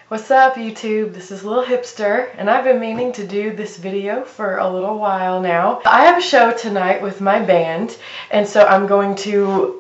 What's up, YouTube? This is Lil Hipster, and I've been meaning to do this video for a little while now. I have a show tonight with my band, and so I'm going to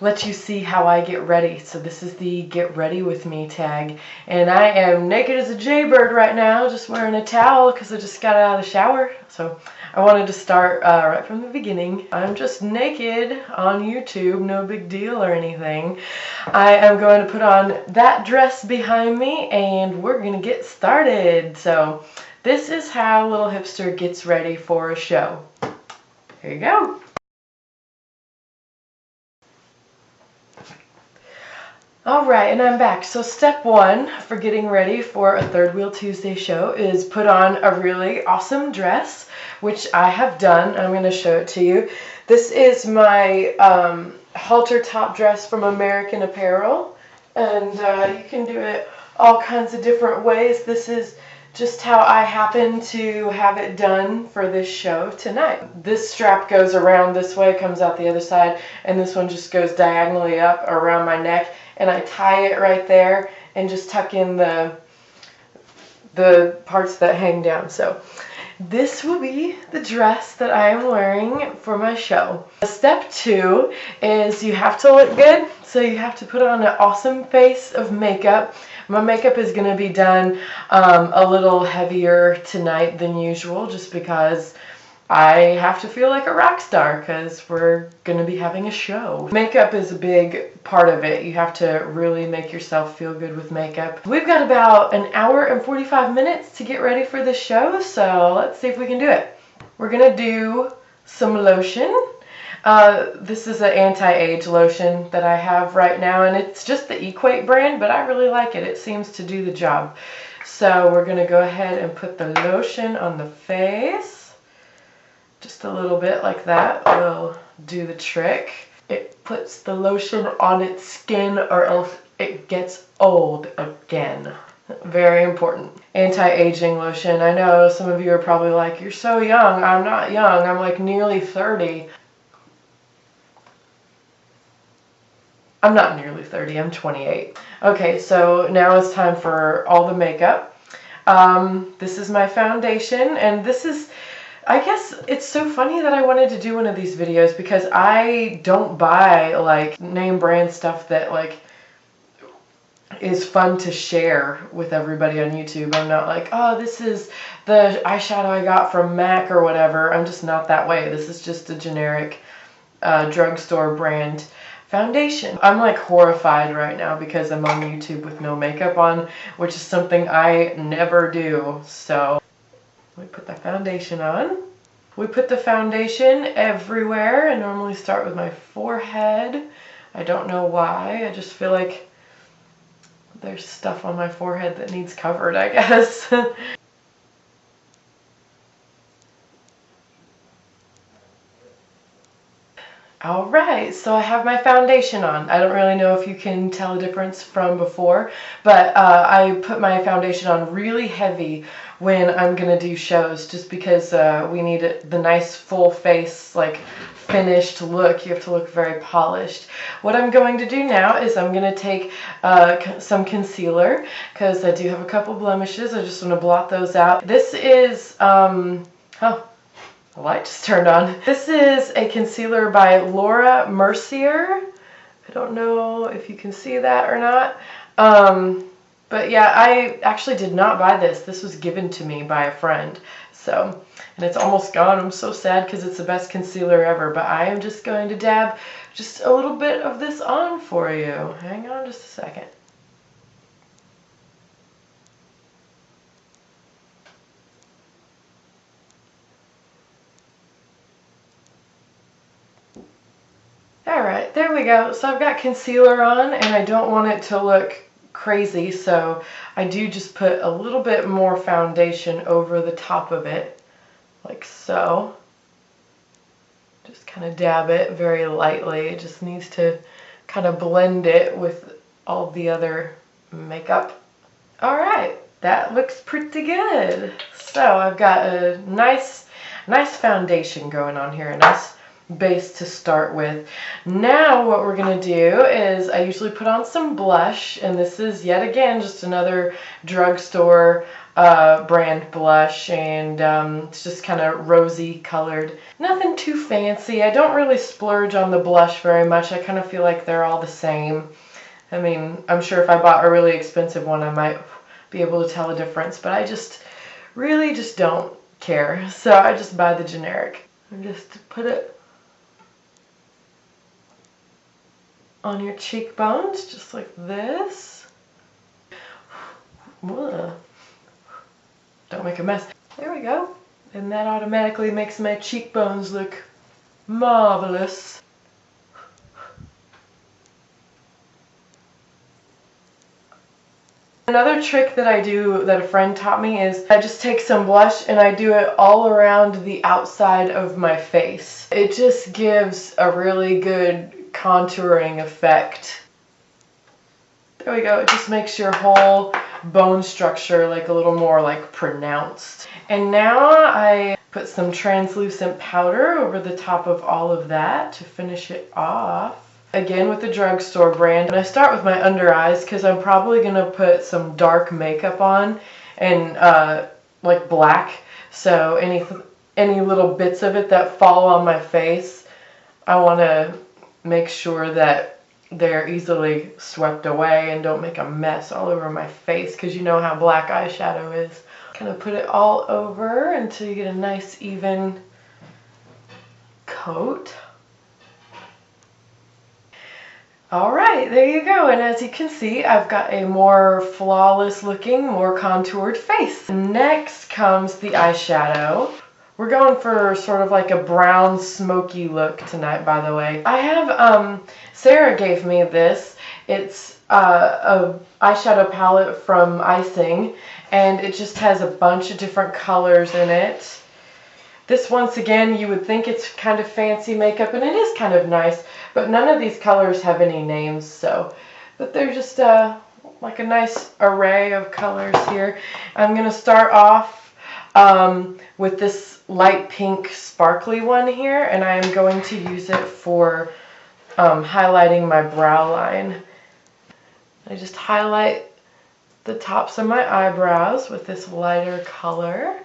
let you see how I get ready. So this is the Get Ready With Me tag, and I am naked as a jaybird right now, just wearing a towel because I just got out of the shower. So I wanted to start right from the beginning. I'm just naked on YouTube, no big deal or anything. I am going to put on that dress behind me and we're going to get started. So this is how Lil Hipster gets ready for a show. Here you go. Alright, and I'm back. So step one for getting ready for a Third Wheel Tuesday show is put on a really awesome dress, which I have done. I'm going to show it to you. This is my halter top dress from American Apparel, and you can do it all kinds of different ways. This is just how I happen to have it done for this show tonight. This strap goes around this way, comes out the other side, and this one just goes diagonally up around my neck, and I tie it right there and just tuck in the parts that hang down. So this will be the dress that I am wearing for my show. Step two is you have to look good, so you have to put on an awesome face of makeup. My makeup is going to be done a little heavier tonight than usual, just because I have to feel like a rock star because we're going to be having a show. Makeup is a big part of it. You have to really make yourself feel good with makeup. We've got about an hour and 45 minutes to get ready for the show, so let's see if we can do it. We're going to do some lotion. This is an anti-age lotion that I have right now, and it's just the Equate brand, but I really like it. It seems to do the job. So we're going to go ahead and put the lotion on the face. Just a little bit like that will do the trick. It puts the lotion on its skin or else it gets old again. Very important. Anti-aging lotion. I know some of you are probably like, you're so young. I'm not young. I'm like nearly 30. I'm not nearly 30. I'm 28. Okay, so now it's time for all the makeup. This is my foundation, and this is, I guess it's so funny that I wanted to do one of these videos because I don't buy like name brand stuff that like is fun to share with everybody on YouTube. I'm not like, oh, this is the eyeshadow I got from MAC or whatever. I'm just not that way. This is just a generic drugstore brand foundation. I'm like horrified right now because I'm on YouTube with no makeup on, which is something I never do. So we put the foundation on. We put the foundation everywhere. I normally start with my forehead. I don't know why. I just feel like there's stuff on my forehead that needs covered, I guess. Alright, so I have my foundation on. I don't really know if you can tell a difference from before, but I put my foundation on really heavy when I'm going to do shows, just because we need the nice full face, like finished look. You have to look very polished. What I'm going to do now is I'm going to take some concealer, because I do have a couple blemishes. I just want to blot those out. This is, the light just turned on. This is a concealer by Laura Mercier. I don't know if you can see that or not. But yeah, I actually did not buy this. This was given to me by a friend. So, and it's almost gone. I'm so sad because it's the best concealer ever. But I am just going to dab just a little bit of this on for you. Hang on just a second. Alright, there we go. So I've got concealer on, and I don't want it to look crazy, so I do just put a little bit more foundation over the top of it, like so. Just kind of dab it very lightly. It just needs to kind of blend it with all the other makeup. Alright, that looks pretty good. So I've got a nice foundation going on here, a base to start with. Now what we're going to do is I usually put on some blush, and this is yet again just another drugstore brand blush, and it's just kind of rosy colored. Nothing too fancy. I don't really splurge on the blush very much. I kind of feel like they're all the same. I mean, I'm sure if I bought a really expensive one I might be able to tell a difference, but I just really just don't care. So I just buy the generic. And just put it on your cheekbones, just like this. Ugh. Don't make a mess. There we go. And that automatically makes my cheekbones look marvelous. Another trick that I do that a friend taught me is I just take some blush and I do it all around the outside of my face. It just gives a really good contouring effect. There we go. It just makes your whole bone structure like a little more like pronounced. And now I put some translucent powder over the top of all of that to finish it off. Again with the drugstore brand. And I start with my under eyes because I'm probably going to put some dark makeup on and like black. So any little bits of it that fall on my face, I want to make sure that they're easily swept away and don't make a mess all over my face, because you know how black eyeshadow is. Kind of put it all over until you get a nice even coat. Alright, there you go, and as you can see, I've got a more flawless looking, more contoured face. Next comes the eyeshadow. We're going for sort of like a brown smoky look tonight, by the way. I have, Sarah gave me this. It's a eyeshadow palette from Icing, and it just has a bunch of different colors in it. This, once again, you would think it's kind of fancy makeup, and it is kind of nice, but none of these colors have any names, so. But they're just like a nice array of colors here. I'm going to start off with this light pink sparkly one here, and I am going to use it for highlighting my brow line. I just highlight the tops of my eyebrows with this lighter color.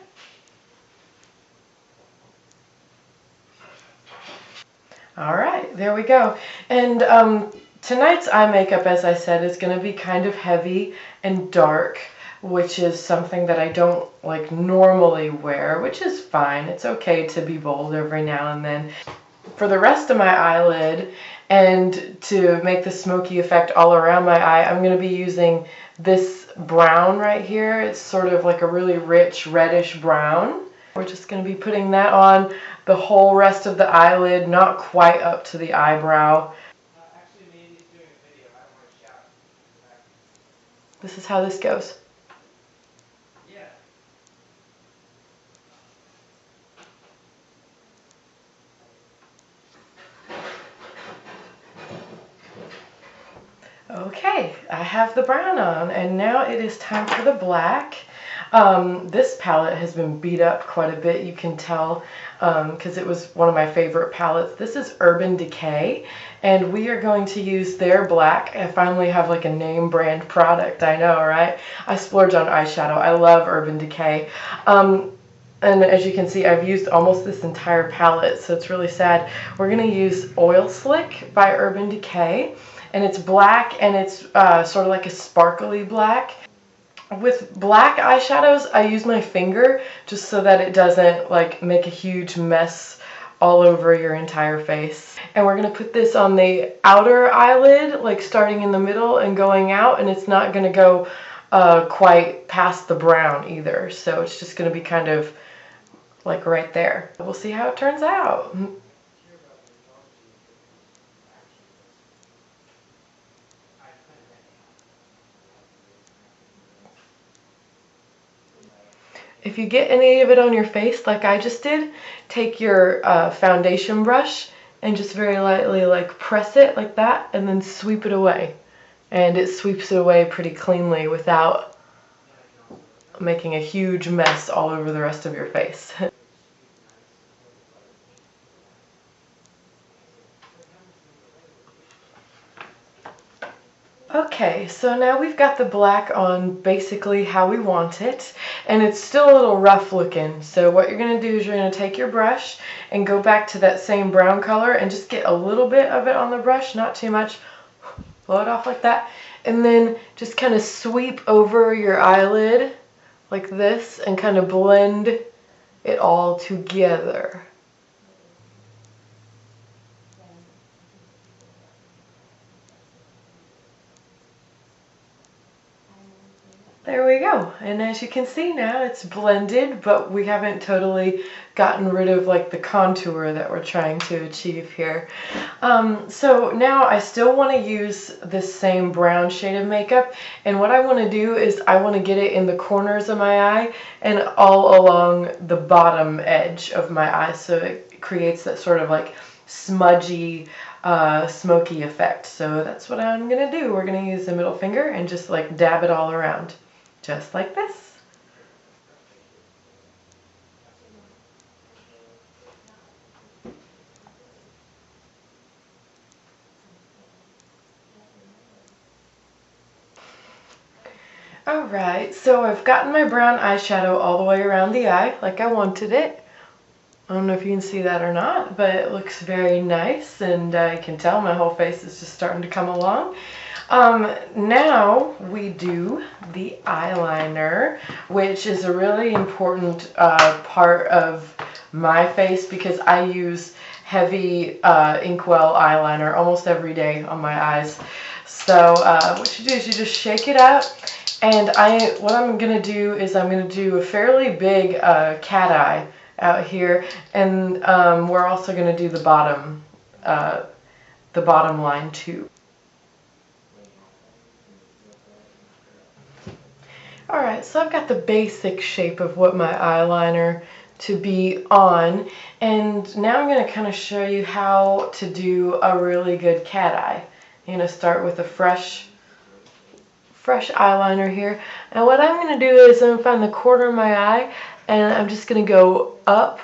Alright, there we go. And tonight's eye makeup, as I said, is going to be kind of heavy and dark, which is something that I don't like normally wear, which is fine. It's okay to be bold every now and then. For the rest of my eyelid, and to make the smoky effect all around my eye, I'm going to be using this brown right here. It's sort of like a really rich reddish brown. We're just going to be putting that on the whole rest of the eyelid, not quite up to the eyebrow. This is how this goes. Okay, I have the brown on, and now it is time for the black. This palette has been beat up quite a bit, you can tell, because it was one of my favorite palettes. This is Urban Decay, and we are going to use their black. I finally have like a name brand product, I know, right? I splurge on eyeshadow. I love Urban Decay. And as you can see, I've used almost this entire palette, so it's really sad. We're going to use Oil Slick by Urban Decay, and it's black, and it's sort of like a sparkly black. With black eyeshadows, I use my finger just so that it doesn't like make a huge mess all over your entire face. And we're going to put this on the outer eyelid, like starting in the middle and going out, and it's not going to go quite past the brown either. So it's just going to be kind of like right there. We'll see how it turns out. If you get any of it on your face like I just did, take your foundation brush and just very lightly like press it like that and then sweep it away. And it sweeps it away pretty cleanly without making a huge mess all over the rest of your face. so now we've got the black on basically how we want it, and it's still a little rough looking. So what you're going to do is you're going to take your brush and go back to that same brown color and just get a little bit of it on the brush, not too much. Blow it off like that, and then just kind of sweep over your eyelid like this and kind of blend it all together. There we go. And as you can see now, it's blended, but we haven't totally gotten rid of like the contour that we're trying to achieve here. So now I still want to use this same brown shade of makeup, and what I want to do is I want to get it in the corners of my eye and all along the bottom edge of my eye, so it creates that sort of like smudgy, smoky effect. So that's what I'm gonna do. We're gonna use the middle finger and just like dab it all around. Just like this. Alright, so I've gotten my brown eyeshadow all the way around the eye like I wanted it. I don't know if you can see that or not, but it looks very nice, and I can tell my whole face is just starting to come along. Now we do the eyeliner, which is a really important part of my face because I use heavy Inkwell eyeliner almost every day on my eyes. So what you do is you just shake it up, and what I'm going to do is I'm going to do a fairly big cat eye out here, and we're also going to do the bottom line too. Alright, so I've got the basic shape of what my eyeliner to be on, and now I'm going to kind of show you how to do a really good cat eye. I'm going to start with a fresh eyeliner here, and what I'm going to do is I'm going to find the corner of my eye, and I'm just going to go up,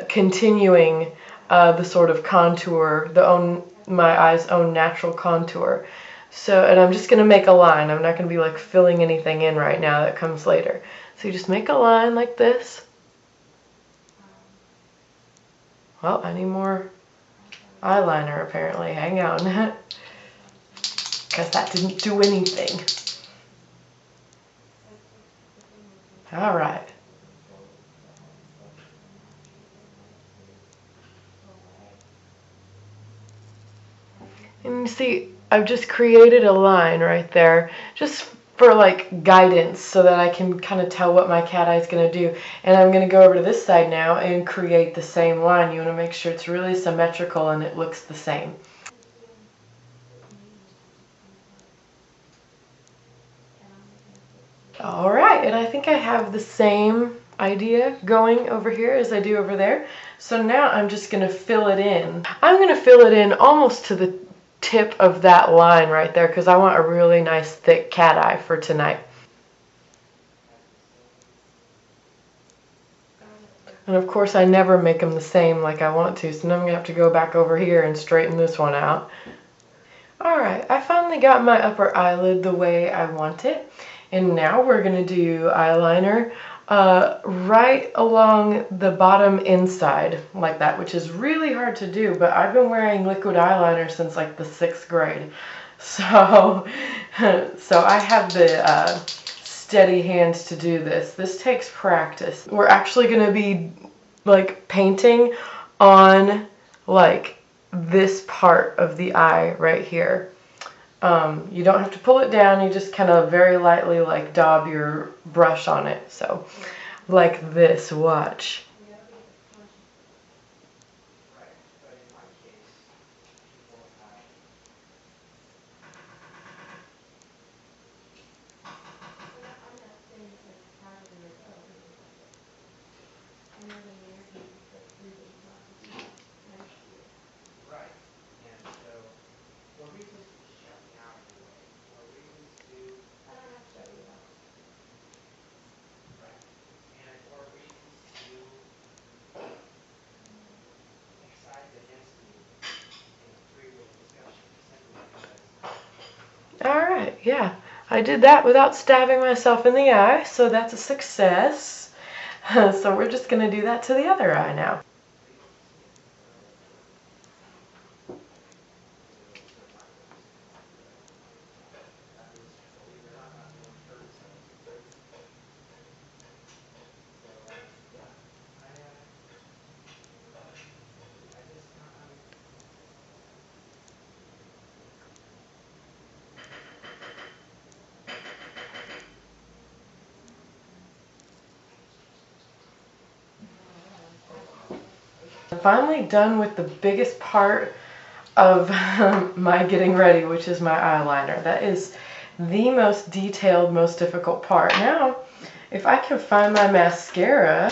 continuing the sort of contour, my eye's own natural contour. So, and I'm just going to make a line. I'm not going to be like filling anything in right now. That comes later. So you just make a line like this. Well, I need more eyeliner apparently. Hang on. Because that didn't do anything. Alright. And you see, I've just created a line right there, just for like guidance so that I can kind of tell what my cat eye is going to do. And I'm going to go over to this side now and create the same line. You want to make sure it's really symmetrical and it looks the same. Alright, and I think I have the same idea going over here as I do over there. So now I'm just going to fill it in. I'm going to fill it in almost to the tip of that line right there because I want a really nice thick cat eye for tonight. And of course I never make them the same like I want to, so now I'm going to have to go back over here and straighten this one out. Alright, I finally got my upper eyelid the way I want it, and now we're going to do eyeliner right along the bottom inside like that, which is really hard to do, but I've been wearing liquid eyeliner since like the 6th grade. So I have the steady hands to do this. This takes practice. We're actually going to be like painting on like this part of the eye right here. You don't have to pull it down, you just kind of very lightly like daub your brush on it. So like this, watch. yeah, I did that without stabbing myself in the eye, so that's a success. So we're just going to do that to the other eye now. I'm finally done with the biggest part of my getting ready, which is my eyeliner. That is the most detailed, most difficult part. Now, if I can find my mascara,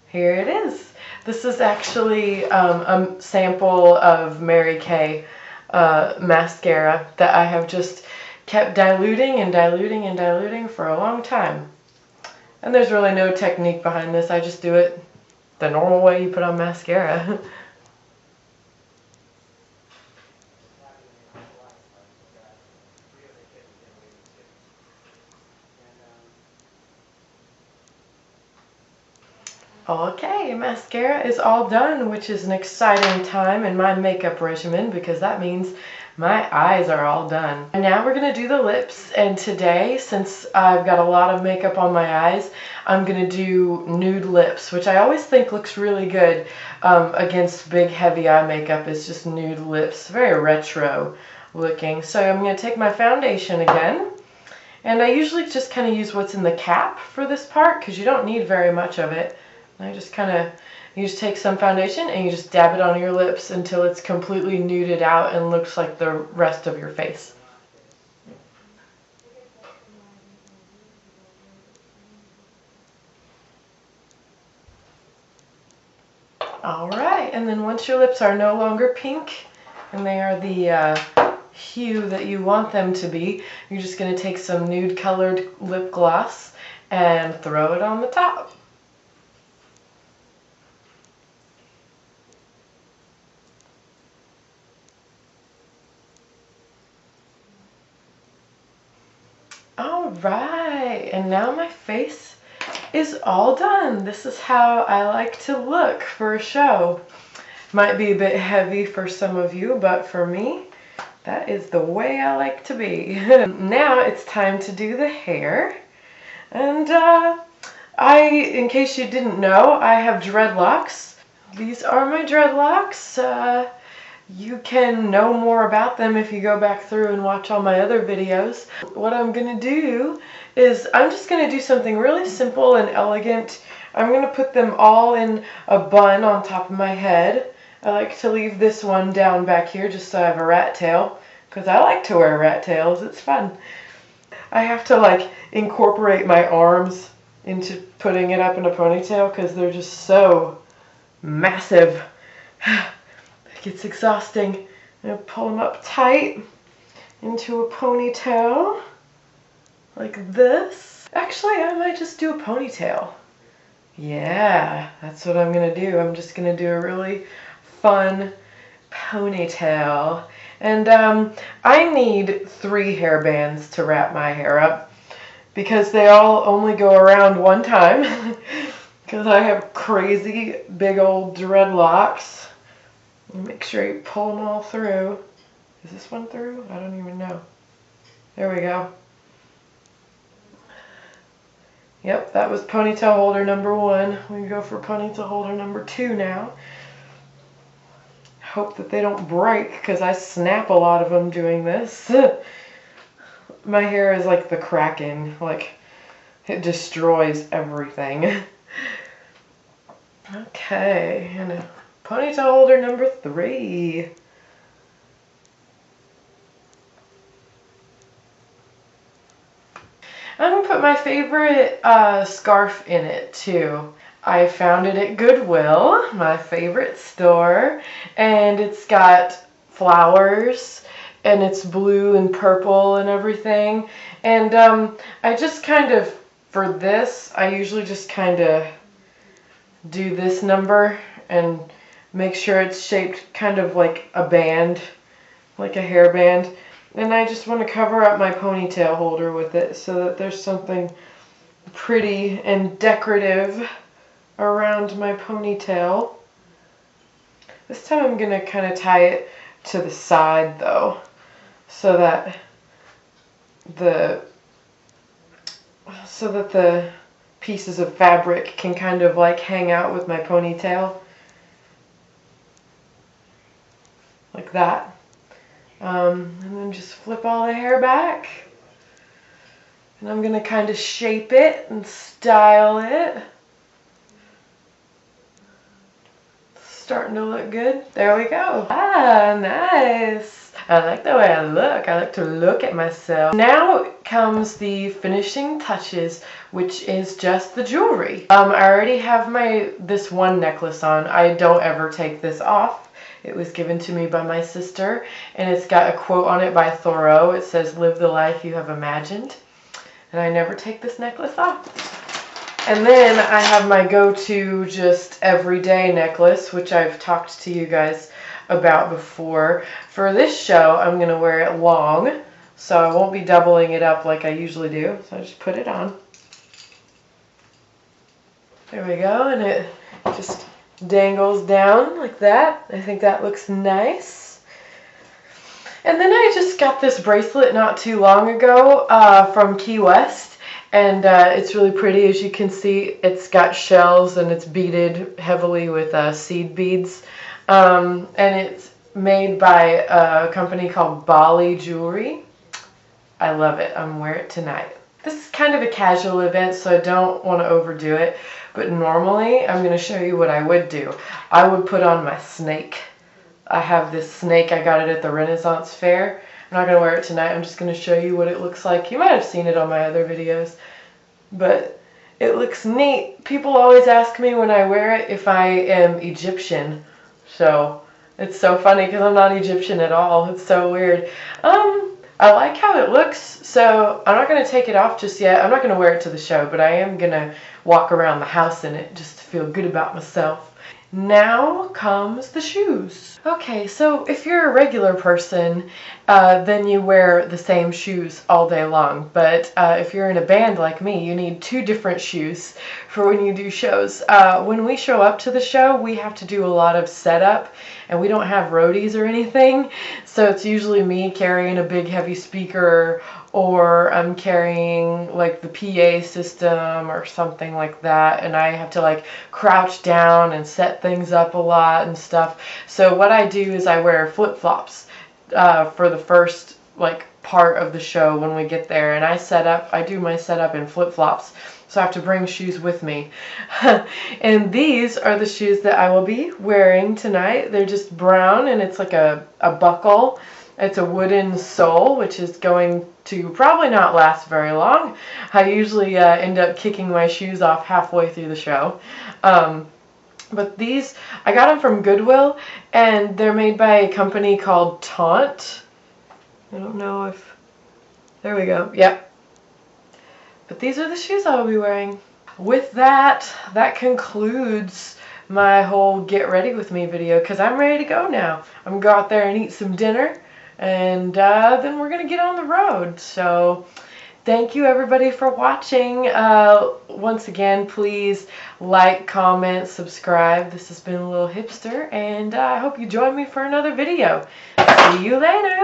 here it is. This is actually a sample of Mary Kay mascara that I have just kept diluting and diluting and diluting for a long time. And there's really no technique behind this. I just do it the normal way you put on mascara. Okay, mascara is all done, which is an exciting time in my makeup regimen because that means my eyes are all done. And now we're going to do the lips, and today, since I've got a lot of makeup on my eyes, I'm going to do nude lips, which I always think looks really good against big heavy eye makeup. It's just nude lips, very retro looking. So I'm going to take my foundation again, and I usually just kind of use what's in the cap for this part because you don't need very much of it. I just you just take some foundation and you just dab it on your lips until it's completely nuded out and looks like the rest of your face. Alright, and then once your lips are no longer pink and they are the hue that you want them to be, you're just going to take some nude colored lip gloss and throw it on the top. Alright, and now my face is all done. This is how I like to look for a show. Might be a bit heavy for some of you, but for me, that is the way I like to be. Now it's time to do the hair. And in case you didn't know, I have dreadlocks. These are my dreadlocks. You can know more about them if you go back through and watch all my other videos. What I'm going to do is I'm just going to do something really simple and elegant. I'm going to put them all in a bun on top of my head. I like to leave this one down back here just so I have a rat tail because I like to wear rat tails. It's fun. I have to like incorporate my arms into putting it up in a ponytail because they're just so massive. It's exhausting. I'm going to pull them up tight into a ponytail like this. Actually, I might just do a ponytail. Yeah, that's what I'm going to do. I'm just going to do a really fun ponytail. And I need 3 hair bands to wrap my hair up because they all only go around one time because I have crazy big old dreadlocks. Make sure you pull them all through. Is this one through? I don't even know. There we go. Yep, that was ponytail holder number 1. We can go for ponytail holder number 2 now. Hope that they don't break because I snap a lot of them doing this. My hair is like the Kraken. Like, it destroys everything. Okay, and ponytail holder number 3. I'm going to put my favorite scarf in it too. I found it at Goodwill, my favorite store, and it's got flowers and it's blue and purple and everything. And I just kind of, for this, I usually just kind of do this number and make sure it's shaped kind of like a band, like a hairband. And I just want to cover up my ponytail holder with it so that there's something pretty and decorative around my ponytail. This time I'm going to kind of tie it to the side though, so that the pieces of fabric can kind of like hang out with my ponytail. Like that. And then just flip all the hair back. And I'm going to kind of shape it and style it. Starting to look good. There we go. Ah, nice. I like the way I look. I like to look at myself. Now comes the finishing touches, which is just the jewelry. I already have this one necklace on. I don't ever take this off. It was given to me by my sister, and it's got a quote on it by Thoreau. It says, "Live the life you have imagined." And I never take this necklace off. And then I have my go-to just everyday necklace, which I've talked to you guys about before. For this show, I'm going to wear it long, so I won't be doubling it up like I usually do. So I just put it on. There we go, and it just dangles down like that. I think that looks nice. And then I just got this bracelet not too long ago from Key West, and it's really pretty. As you can see, it's got shells and it's beaded heavily with seed beads, and it's made by a company called Bali Jewelry. I love it. I'm gonna wear it tonight. This is kind of a casual event, so I don't want to overdo it, but normally I'm going to show you what I would do. I would put on my snake. I have this snake. I got it at the Renaissance Fair. I'm not going to wear it tonight. I'm just going to show you what it looks like. You might have seen it on my other videos, but it looks neat. People always ask me when I wear it if I am Egyptian, so it's so funny because I'm not Egyptian at all. It's so weird. I like how it looks, so I'm not going to take it off just yet. I'm not going to wear it to the show, but I am going to walk around the house in it just to feel good about myself. Now comes the shoes. Okay, so if you're a regular person, then you wear the same shoes all day long. But if you're in a band like me, you need 2 different shoes for when you do shows. When we show up to the show, we have to do a lot of setup, and we don't have roadies or anything. So it's usually me carrying a big heavy speaker, or I'm carrying like the PA system or something like that, and I have to like crouch down and set things up a lot and stuff. So what I do is I wear flip-flops for the first like part of the show when we get there, and I do my setup in flip-flops, so I have to bring shoes with me. And these are the shoes that I will be wearing tonight. They're just brown, and it's like a buckle. It's a wooden sole, which is going to probably not last very long. I usually end up kicking my shoes off halfway through the show. But these, I got them from Goodwill, and they're made by a company called Taunt. I don't know if... There we go. Yep. But these are the shoes I will be wearing. With that, that concludes my whole get ready with me video, because I'm ready to go now. I'm going to go out there and eat some dinner, and then we're going to get on the road. So thank you everybody for watching. Once again, please like, comment, subscribe. This has been a little hipster, and I hope you join me for another video. See you later.